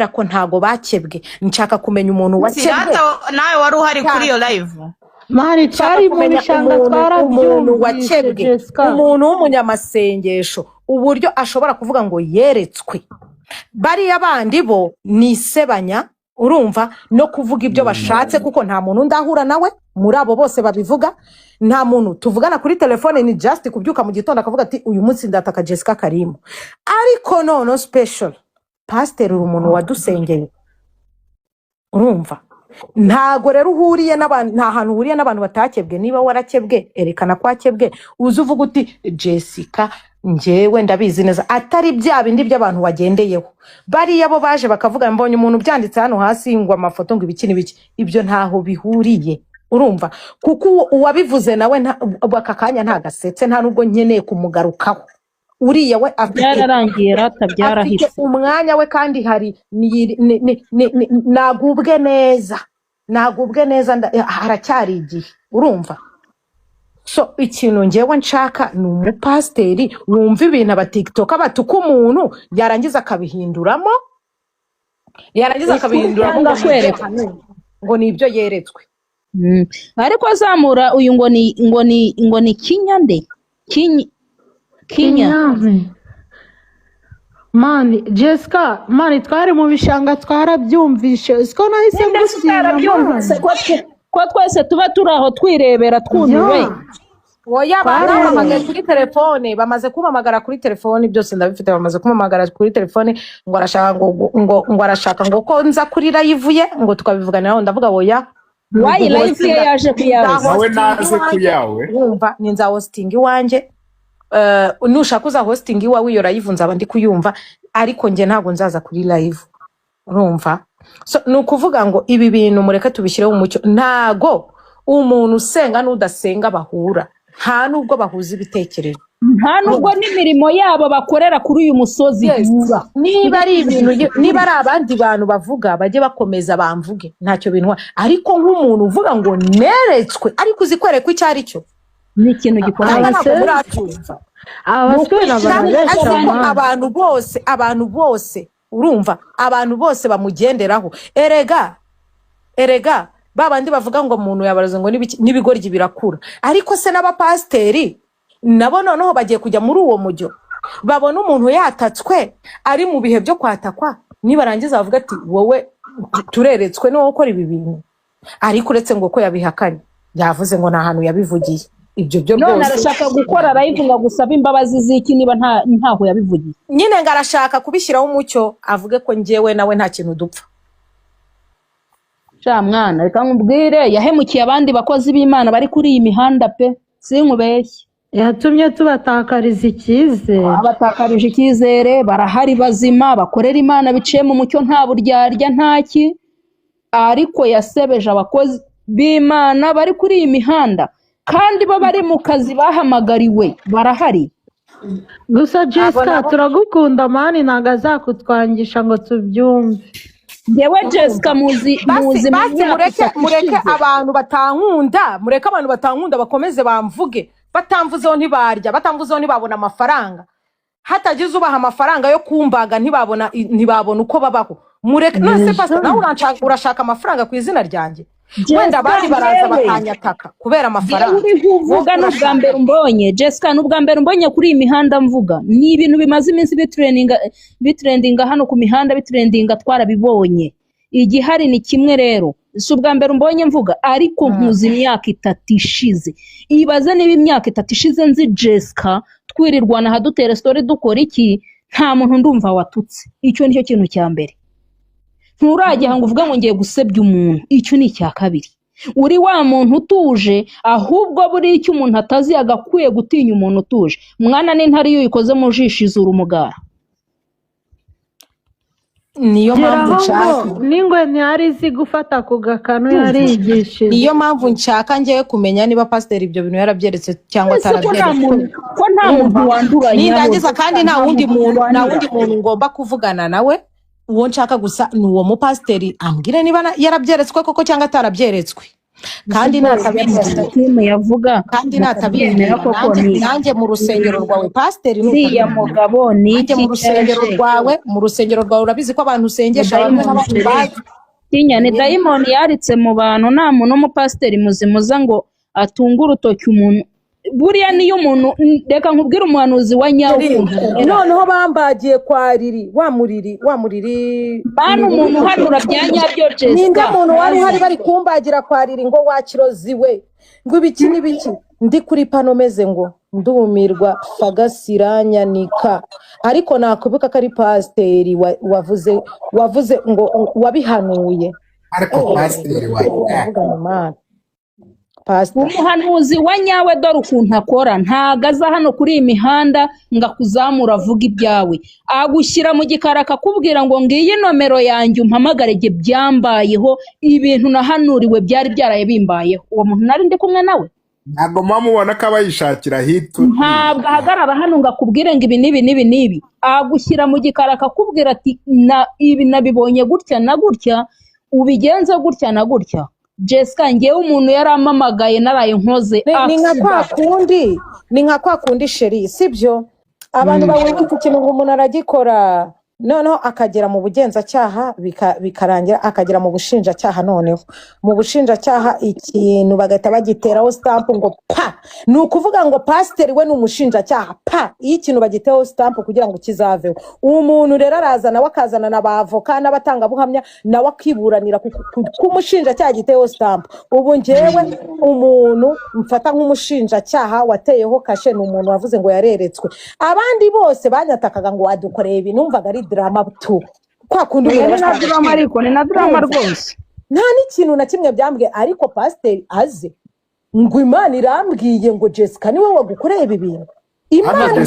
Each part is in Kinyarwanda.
ko ntago bakebwe nshaka kumenya umuntu wakebwe Sirata nawe wari uhari kuri iyo live. Mari twari mu bishanga umuntu wakebwe umuntu w'umunyamasengesho uburyo ashobora kuvuga ngo yeretswe bariya bandi bo nisebanya urumva no kuvuga ibyo bashatse kuko nta muntu ndahura nawe muri abo bose babivuga nta muntu tuvugana kuri telefone ni just kubyuka mu gitondo akavuga ati uyu munsi ndataka Jessica Karimu ariko no special pastor umuntu wadusengeye urumva ntago rero uhuriye n'abantu nta hantu uhuriye n'abantu batakebwe niba warakebwe erekana ko akebwe uzi uvuga uti Jessica njyewe ndabizi neza atari bya bindi by'abantu wagendeyeho bariya bo baje bakavuga mbonye umuntu byanditse hano hasi ngo amafoto ngo ibiki n'ibiki ibyo ntaho bihuriye urumva kuko uwabivuze nawe bakakanya ntagasetse nta nubwo nkeneye kumugarukaho uriya we byararangiye rata byarahise umwanya we kandi hari nagubwe neza haracyari igihe urumva so ikintu ngewe nshaka ni umupasteri wumva ibintu aba TikTok batuka umuntu yarangiza akabihinduramo ngo nibyo yeretswe ariko azamura uyu ngo ni kinyande Kinya mani Jessica mani twari mu bishanga twarabyumvishe siko nahise gusinya ko twese tuba turaho twirebera twumiwe oya bamamagaye kuri telefone bamaze kumamagara kuri telefone byose ndabifite bamaze kumamagara kuri telefone ngo arashaka ngo ko nza kuri live ye ngo tukabivuganiraho ndavuga oya wayi live ye yaje kuyawe nawe naze kuyawe wumva ni nza hosting iwanje nushaka uza hosting iwawe iyo live nzaba ndi kuyumva ariko nge ntago nzaza kuri live urumva so nukuvuga ngo ibi bintu mureke tubishireho umucyo ntago umuntu usenga n'udasenga bahura nta nubwo bahuza ibitekerezo nta nubwo n'imirimo yabo bakorera kuri uyu musozi niba ari ibintu niba ari abandi bantu bavuga bajye bakomeza bamvuge ntacyo bintu ariko nk'umuntu uvuga ngo neretswe ariko uzikwereka icyo ari cyo ni ikintu gikomeye abantu bose urumva abantu bose bamugenderaho erega babandi bavuga ngo umuntu yabaraze ngo n'ibigoryi birakura ariko se n'abapasteri nabo noneho bagiye kujya muri uwo mujyo babona umuntu yatatswe ari mu bihe byo kwatakwa nibarangiza bavuga ati wowe tureretswe no gukora ibi bintu ariko uretse ngo ko yabihakanye yavuze ngo nta hantu yabivugiye ibyo byo byose none arashaka gukora live ngo gusaba imbabazi ziki niba ntaho yabivugiye nyine ngarashaka kubishyiraho umucyo avuge ko njyewe nawe nta kintu dupfa mwana reka nkubwire yahemukiye abandi bakozi b'Imana bari kuri iyi mihanda pe sinkubeshye yatumye tubatakariza icyizere abatakarije icyizere barahari bazima bakorera Imana biciye mu mucyo nta buryarya ntaki ariko yasebeje abakozi b'Imana bari kuri iyi mihanda kandi bo bari mu kazi bahamagariwe barahari gusa Jessica turagukunda mani ntago azakutwangisha ngo tubyumve ngewe Jessica muzi mureke abantu batankunda bakomeze bamvuge batamvuzeho ntibarya batamvuzeho ntibabona amafaranga hatagize ubaha amafaranga yo kumbaga ntibabona uko babaho mureke nose pastor nawe urashaka amafaranga ku izina ryanjye wenda abandi baraza bakanyataka kubera amafaranga uvuga n'ubwa mbere umbonye Jessica n'ubwa mbere umbonye kuri iyi mihanda mvuga ni ibintu bimaze iminsi bitrendinga hano ku mihanda bitrendinga twarabibonye igihari ni kimwe rero si ubwa mbere umbonye mvuga ariko nkuzi imyaka 3 ishize ibaze niba imyaka 3 ishize nzi Jessica twirirwana hadutera story dukora iki nta muntu ndumva watutse icyo nicyo kintu cya mbere nturajya ngo uvuga ngo ngiye gusebya umuntu icyo ni icya kabiri uri wa muntu utuje ahubwo buri icyo umuntu atazi agakwiye gutinya umuntu utuje mwana n'intare iyo uyikoze mu jisho izura umugara niyo mpamvu nshaka n'ingwe ntihari izi gufata ku gakanu yarigishije niyo mpamvu nshaka ngiye kumenya niba pasiteri ibyo bintu yarabyeretse cyangwa atarabyeretse ko nta muntu wanduranye nindangiza kandi nta wundi muntu ngomba kuvugana nawe uwo nshaka gusa ni uwo mupasiteri ambwire niba yarabyeretswe koko cyangwa atarabyeretswe kandi natabyemera timu yavuga kandi natabyemera koko ni nanjye mu rusengero rwawe pasiteri uriya mugabo ni nanjye iki mu rusengero rwawe urabizi ko abantu usengesha bamwe n'abandi bazi tinya ni dayimoni yaritse mu bantu nta muntu w'umupasiteri muzimuza ngo atunge urutoki umuntu buriya niyo umuntu reka nkubwire umuhanuzi wa nyawo noneho bambagiye kwa riri wa muriri bana umuntu uhanura bya nyabyo Jessica ninde muntu wari hari bari kumbagira kwa riri ngo wakiroziwe ngo ibiki n'ibiki ndi kuri pano meze ngo ndumirwa fagasiranya ariko nakubuka ko ari pasiteri wavuze ngo wabihanuye ariko pasiteri wa umuhanuzi wa nyawe dore ukuntu akora ntago aza hano kuri iyi mihanda ngo akuzamure avuga ibyawe agushyira mu gikari akakubwira ngo ngiyi nomero yanjye umpamagare igihe byambayeho ibintu nahanuriwe byari byaraye bimbayeho uwo muntu nari ndi kumwe nawe ntabwo mubona ko aba yishakira hitu ntabwo ahagarara hano ngo akubwire ngo ibi n'ibi agushyira mu gikari akakubwira ati ibi nabibonye gutya na gutya ubigenze gutya na gutya Jessica ngewe umuntu yaramamagaye naraye nkoze ni nka kwa kundi sheri sibyo abantu babona ikintu ngo umuntu aragikora noneho akagera mu bugenzacyaha bikarangira akagera mu bushinjacyaha noneho mu bushinjacyaha ikintu bagahita bagiteraho stamp ngo pa ni ukuvuga ngo pasiteri we ni umushinjacyaha pa iyo ikintu bagiteho stamp kugira ngo kizaveho uwo muntu rero araza nawe akazana n'abavoka n'abatangabuhamya nawe akiburanira k'umushinjacyaha giteho stamp ubu ngewe umuntu mfata nk'umushinjacyaha wateyeho kashe ni umuntu wavuze ngo yareretswe abandi bose banyatakaga ngo wadukoreye ibi numvaga ari drama tu kwa kundi ni na drama ariko ni na drama rwose nta n'ikintu na kimwe byambwiye ariko pasiteri aze ngo Imana irambwiye ngo Jessica niwe wagukoreye ibi bintu Imana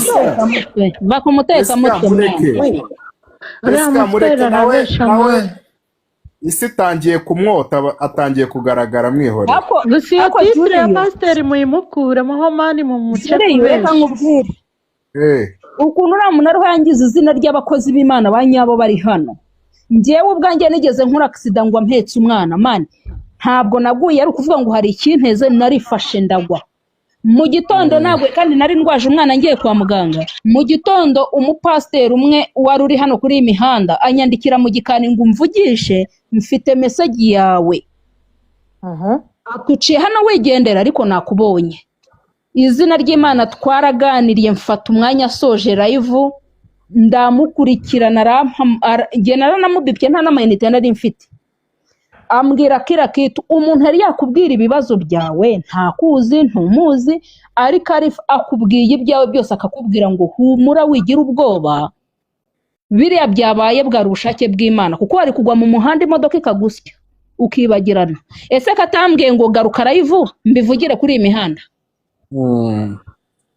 bakumuteka mutwe nawe isi itangiye kumwota atangiye kugaragara mwihore gusa iyo titire ya pasiteri muyimukuremo aho mani mu muce reka nkubwire ukuntu uriya muntu ariho yangiza izina ry'abakozi b'Imana ba nyabo bari hano njyewe ubwanjye nigeze nkora agisida ngo mpetse umwana mani ntabwo naguye ari ukuvuga ngo hari ikinteze narifashe ndagwa mu gitondo nagwe kandi nari ndwaje umwana ngiye kwa muganga mu gitondo umupasiteri umwe wari uri hano kuri iyi mihanda anyandikira mu gikani ngo umvugishe mfite mesaje yawe atuciye hano wigendera ariko nakubonye izina ry'Imana twaraganiriye mfata umwanya asoje live ndamukurikirana naramubibye nta n'amayinite nari mfite ambwira kira kitu umuntu yari yakubwira ibibazo byawe ntakuzi ntumuzi ariko akubwiye ibyawe byose akakubwira ngo humura wigira ubwoba biriya byabaye bwari ubushake bw'Imana kuko wari kugwa mu muhanda imodoka ikagusya ukibagirana ese katambwiye ngo garuka live mbivugire kuri iyi mihanda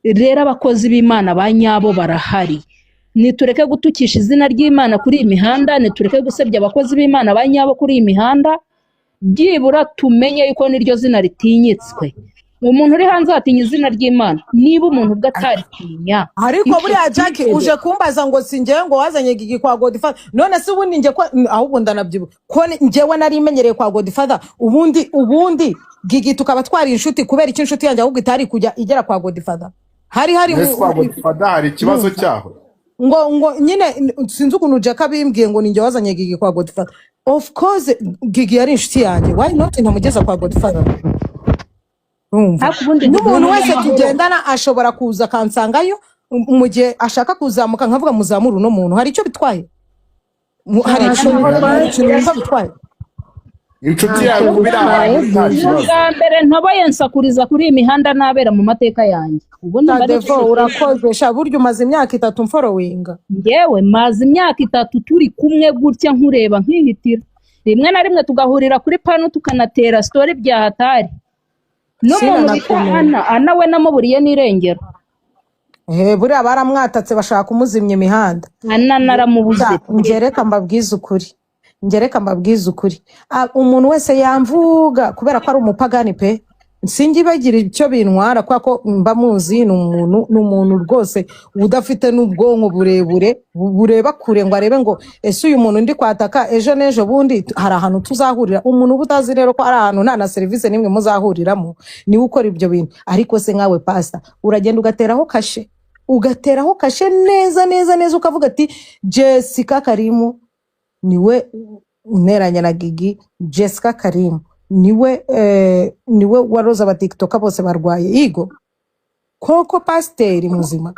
rero abakozi b'Imana ba nyabo barahari nitureke gutukisha izina ry'Imana kuri iyi mihanda nitureke gusebya abakozi b'Imana ba nyabo kuri iyi mihanda byibura tumenye yuko niryo zina ritinyitswe umuntu uri hanze atinya izina ry'Imana niba umuntu bwataritinya ariko buriya Jackie uje kumbaza ngo singewe ngo wazanye Gigi kwa Godfather none se ubundi nge ko ahubwo ndanabyibuka ko ngewe nari imenyereye kwa Godfather ubundi Gigi tukaba twari inshuti kubera iki inshuti yanjye ahubwo itari kujya igera kwa Godfather hari kwa Godfather hari ikibazo cyaho ngo nyine sinzi ukuntu Jackie bimbwiye ngo ninjye wazanye Gigi kwa Godfather of course Gigi yari inshuti yanjye why not ntamugeza kwa Godfather n'umuntu wese tugendana ashobora kuza kansangayo mu gihe ashaka kuzamuka nkavuga muzamura uno muntu hari icyo bitwaye hari icyo bitwaye inshuti yawe bwa mbere ntoboye nsakuriza kuri iyi mihanda nabera mu mateka yanjye urakoze sha buryo umaze imyaka 3 mforowinga ngewe maze imyaka 3 turi kumwe gutya nkureba nkihitira rimwe na rimwe tugahurira kuri pano tukanatera story bya hatari n'umuntu bitana anawe namuburiye n'irengero buriya baramwatatse bashaka kumuzimya imihanda naramubuze ngereka mbabwiza ukuri umuntu wese yamvuga kubera ko ari umupagani pe singi bagira icyo bintwara kwa ko mba muzi n'umuntu rwose udafite n'ubwonko burebure bureba kure ngo arebe ngo ese uyu muntu ndi kwataka ejo n'ejo bundi hari ahantu tuzahurira. Umuntu ubutazi rero ko ari ahantu nta na serivisi nimwe muzahuriramo niwe ukora ibyo bintu. Ariko se nkawe pastor uragenda ugateraho kashe neza ukavuga ati Jessica Karimu niwe unteranya na Gigi. Jessica Karimu niwe waroza aba TikTok bose barwaye igo koko pasiteri muzima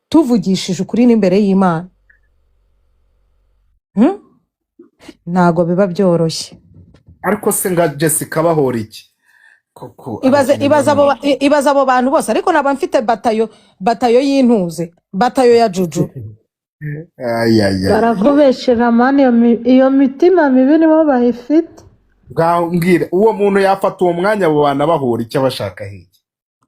tuvugishije ukuri n'imbere y'Imana ntago biba byoroshye. ariko se nga Jessica bahora iki koko ibaza abo bantu bose. Ariko naba mfite batayo y'intuze, batayo ya Juju. barakubeshera mani, iyo mitima mibi nibo bayifite. mbwira uwo muntu yafata uwo mwanya abo bana bahura icyo bashaka hiki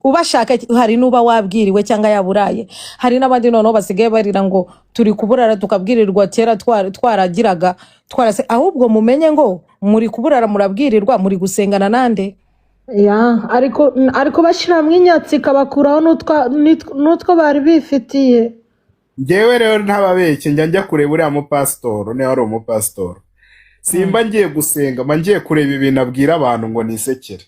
ubashaka. Hari nuba wabwiriwe cyangwa yaburaye. Hari n'abandi noneho basigaye barira ngo turi kuburara tukabwirirwa, kera twaragiraga twarase. Ahubwo mumenye ngo muri kuburara murabwirirwa, muri gusengana nande. ariko bashyiramo inyatsi ikabakuraho n'utwo bari bifitiye. njyewe rero ntababeshye njya kureba uriya mupasitoro niba ari umupasitoro simba ngiye gusenga mba ngiye kureba ibintu abwira abantu ngo nisekere.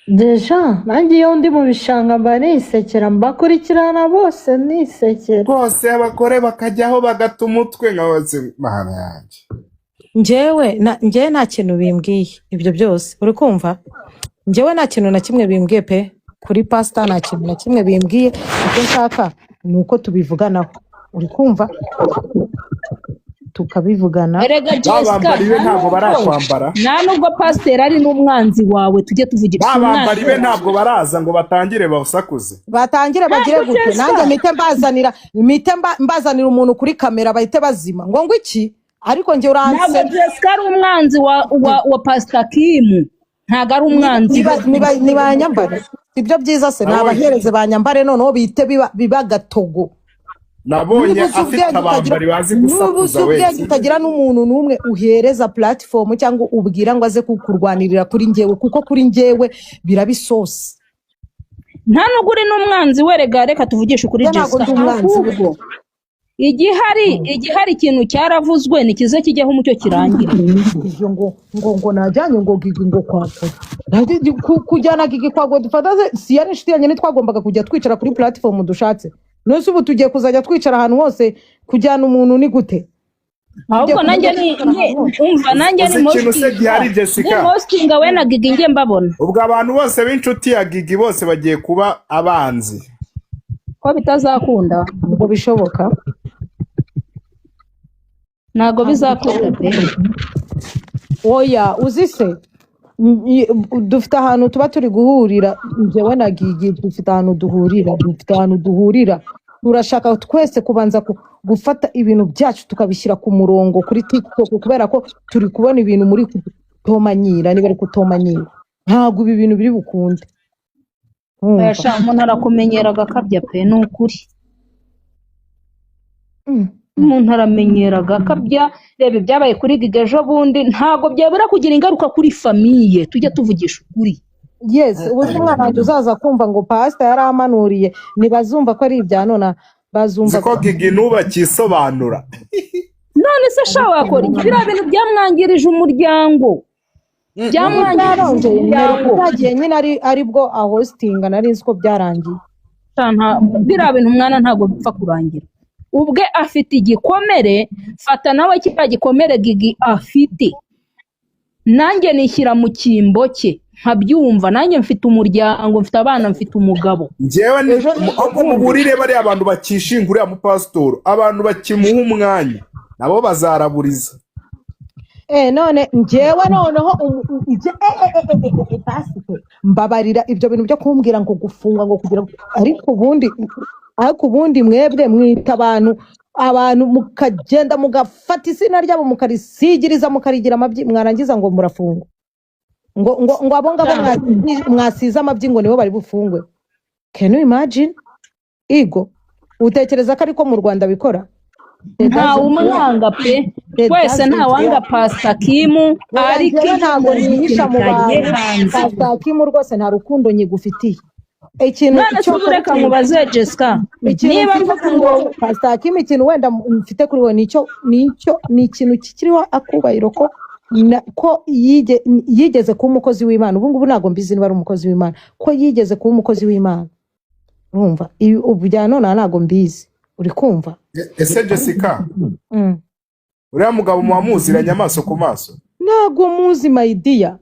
Deja nanjye iyo ndi mu bishanga mba nisekera, mbakurikirana bose nisekera rwose abagore bakajyaho bagata umutwe nka bose mahana yanjye. njyewe nta kintu bimbwiye ibyo byose uri kumva. Njyewe nta kintu na kimwe bimbwiye pe kuri pastor, nta kintu na kimwe bimbwiye. Icyo nshaka ni uko tubivuganaho uri kumva, tukabivugana. babambari be ntabwo barakwambara, nta nubwo pasiteri ari n'umwanzi wawe, tujye tuvugira babambari be ntabwo baraza ngo batangire basakuze, batangire bagire gute. Nanjye mpite mbazanira umuntu kuri kamera bahite bazima ngo iki. Ariko njye uranse ntabwo Jessica ari umwanzi wa Pastor Kim, ntabwo ari umwanzi. ni banyambare ibyo byiza se nabahereze banyambare noneho bite biba gatogo. nabonye afite abambari bazi gusakuza wese. Utagira n'umuntu n'umwe uhereza platform cyangwa ubwira ngo aze kukurwanirira kuri njyewe, kuko kuri njyewe birabisosa. Nta nubwo uri n'umwanzi we. Reka tuvugishe ukuri Jessica, ahubwo igihari ikintu cyaravuzwe nikize kijyaho umucyo kirangira. Ibyo ngo najyanye ngo Gigi ngo kwako kujyana Gigi kwa Godfather si yari inshuti yanjye, twagombaga kujya twicara kuri platform dushatse. Nose ubu tugiye kuzajya twicara ahantu hose kujyana umuntu ni gute? Ahubwo nanjye ni mostinga we na Gigi nge mbabona. Ubwo abantu bose b'inshuti ya Gigi bose bagiye kuba abanzi ko bitazakunda. Ngo bishoboka ntago bizakunda pe. Oya uzise dufite ahantu tuba turi guhurira. Njyewe na Gigi dufite ahantu duhurira. Turashaka twese kubanza gufata ibintu byacu tukabishyira ku murongo kuri TikTok, kubera ko turi kubona ibintu muri kutomanyira. Niba ari kutomanyira ntabwo ibi bintu biri bukunde. Umuntu arakumenyera agakabya pe, ni ukuri. Umuntu aramenyera agakabya. Reba ibyabaye kuri Gigi ejo bundi ntabwo byabura kugira ingaruka kuri famiye, tujye tuvugisha ukuri. Yes, ubutumwa nanjye uzaza kumva ngo pastor yaramanuriye ntibazumva ko ari ibya none, bazumva ko Gigi nubakisobanura. None se sha wakora iki? Biriya bintu byamwangirije umuryango, byagiye nyine ari bwo ahostinga. Nari nzi ko byarangiye. Biriya bintu umwana ntabwo bipfa kurangira. Ubwe afite igikomere, fata nawe kiba gikomere Gigi afite. Nanjye nishyira mu cyimbo cye nkabyumva. Nanjye mfite umuryango, mfite abana, mfite umugabo. Njyewe uko muburire bari abantu bakishingura mu pastor, abantu bakimuha umwanya nabo bazaraburiza. None njyewe noneho mbabarira ibyo bintu byo kumbwira ngo gufunga ngo kugira. Ariko ubundi mwebwe mwita abantu mukagenda mugafata izina ryabo mukarisigiriza mukarigira amabyi, mwarangiza ngo murafunga. ngo abo ngabo mwasize amabyi ngo nibo bari bufungwe. Can you imagine? Igo utekereza ko ariko mu Rwanda bikora? ntawe umwanga pe twese ntawanga Pastor Kim ariko ariko ntabwo nihisha mu kikagiye bantu hanze Pastor Kim rwose nta rukundo nyigufitiye ikintu none se ureka mubaze Jessica niba mvuga ngo Pastor Kim ikintu wenda mfite kuri we ni ikintu kikiriho akubahiro ko yigeze kuba umukozi w'Imana ubu ngubu ntabwo mbizi niba ari umukozi w'Imana ko yigeze kuba umukozi w'Imana urumva ubu bya none ntabwo mbizi uri kumva ese Jessica uriya mugabo muwamuziranye amaso ku maso ntabwo muzi my dear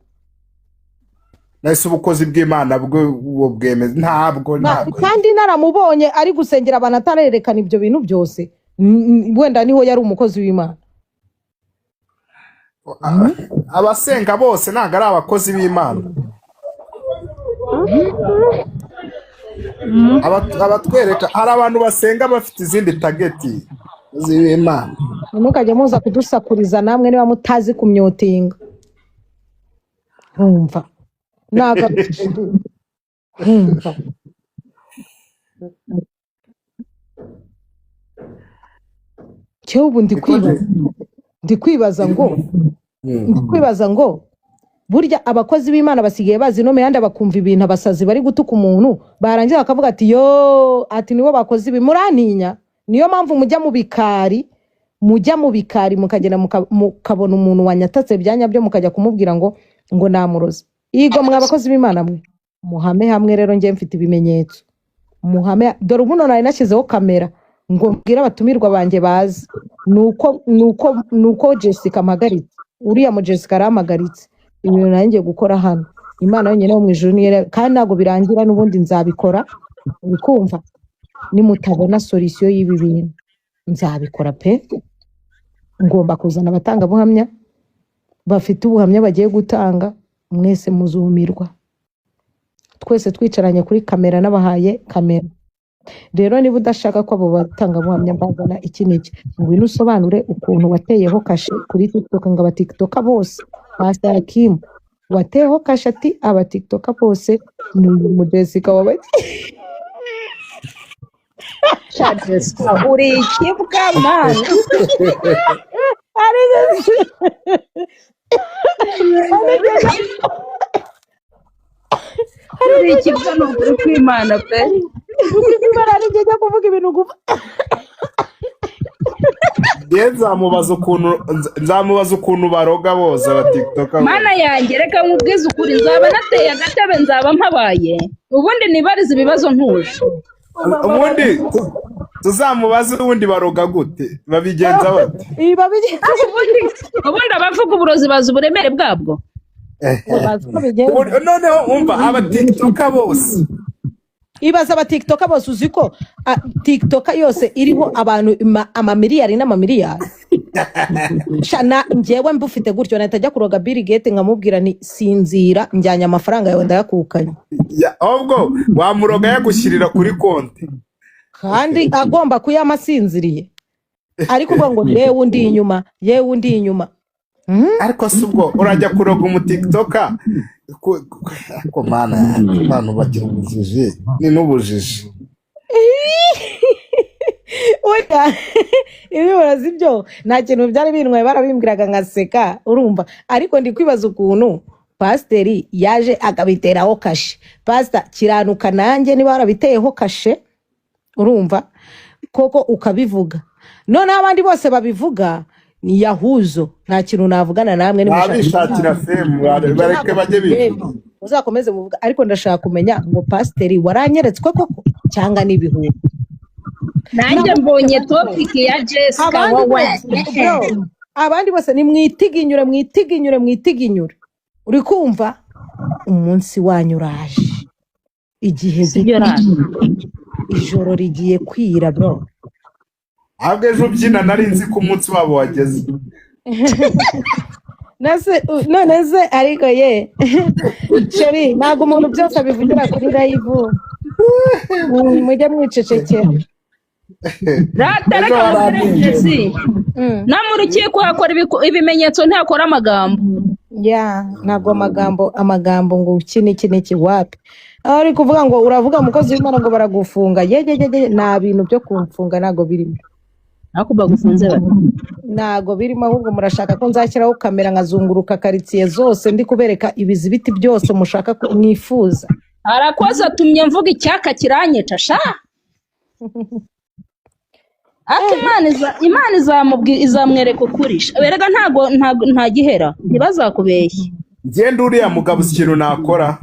nahise ubukozi bw'Imana bwo bwemeza ntabwo kandi naramubonye ari gusengera abantu atarerekana ibyo bintu byose wenda niho yari umukozi w'Imana abasenga bose ntabwo ari abakozi b'Imana abatwereka hari abantu basenga bafite izindi tageti z'Imana ntimukajye muza kudusakuriza namwe niba mutazi kumyotinga nkumva nkumva cyo ubu ndi kwibaza ngo burya abakozi b'Imana basigaye bazi no meyanda bakumva ibintu abasazi bari gutuka umuntu barangira bakavuga ati ati nibo bakozi murantinya niyo mpamvu mujya mu bikari mukagenda mukabona umuntu wanyatatse byanya byo mukajya kumubwira ngo namuroze igo mwa abakozi b'Imana mwe muhame hamwe rero ngiye mfite ibimenyetso muhame dore ubuno nari nashyizeho kamera ngo mbwira abatumirwa banjye bazi nuko Jessica mpagaritse uriya mu Jessica aramagaritse ibintu nanjye gukora hano Imana yonyine yo mu ijuru niyo kandi ntabwo birangira n'ubundi nzabikora bikumva nimutabona solution y'ibi bintu nzabikora pe ngomba kuzana abatangabuhamya bafite ubuhamya bagiye gutanga mwese muzumirwa twese twicaranye kuri kamera n'abahaye kamera rero niba udashaka ko abo batangabuhamya mbazana iki n'iki ngwino usobanure ukuntu wateyeho kashe kuri TikTok ngo aba TikToker bose Pastor Kim wateyeho kashe ati aba TikToker bose ni umudesika wabati uri ikibwa mana uri ikibwa n'ukuri kw'Imana pe bararigeze kuvuga ibintu gufa nzamubaza ukuntu baroga bose aba TikToker mana yanjye reka nkubwize ukuri nzaba nateye agatebe nzaba mpabaye ubundi nibariza ibibazo ntuje ubundi tuzamubaze ubundi baroga gute babigenza bate ubundi abavuga uburozi bazi uburemere bwabwo noneho umva aba TikToker bose ibaza aba TikToker bose uzi ko TikToker yose iriho abantu amamiliyari n'amamiliyari shana njyewe mbufite gutyo natajya kuroga Bill Gates nkamubwira ni sinzira njyanye amafaranga yawe ndayakukanye ahubwo wamuroga yagushyirira kuri konti kandi agomba kuyamasinziriye ariko ngo yewe undi inyuma ariko si ubwo urajya kuroga umu TikToker ko mana abantu bagira ubujiji ni n'ubujiji oya ibi urazi byo nta kintu byari bintwaye barabimbwiraga ngaseka urumva ariko ndi kwibaza ukuntu pasiteri yaje akabiteraho kashe pasita kiranuka nanjye niba warabiteyeho kashe urumva koko ukabivuga noneho abandi bose babivuga ni yahuzo nta kintu navugana namwe nabishakira femu bareke bajye bivuga uzakomeze muvuga ariko ndashaka kumenya ngo pasiteri waranyeretswe koko cyangwa n'ibihugu nanjye mbonye topic ya Jessica wowe abandi bose ni mwitiginyure uri kumva umunsi wanyu uraje igihe ijoro rigiye kwira bro ahubwo ejo ubyina nari nzi ko umunsi wabo wageze none se ariko ye sheri ntabwo umuntu byose abivugira kuri live mujye mwicecekera ratareka no mu rukiko hakora ibimenyetso ntakora amagambo ntabwo amagambo ngo iki wapi aho ari kuvuga ngo uravuga umukozi w'Imana ngo baragufunga nta bintu byo kumfunga ntabwo birimo ariko bagufunze bati ntago birimo ahubwo murashaka ko nzashyiraho kamera nkazunguruka karitsiye zose ndi kubereka ibizibiti byose mushaka mwifuza. arakoze atumye mvuga icyaka kiranyica sha ati Imana izamwereka ukurisha werega nta gihera ntibazakubeshye. Ngende uriya mugabo ikintu nakora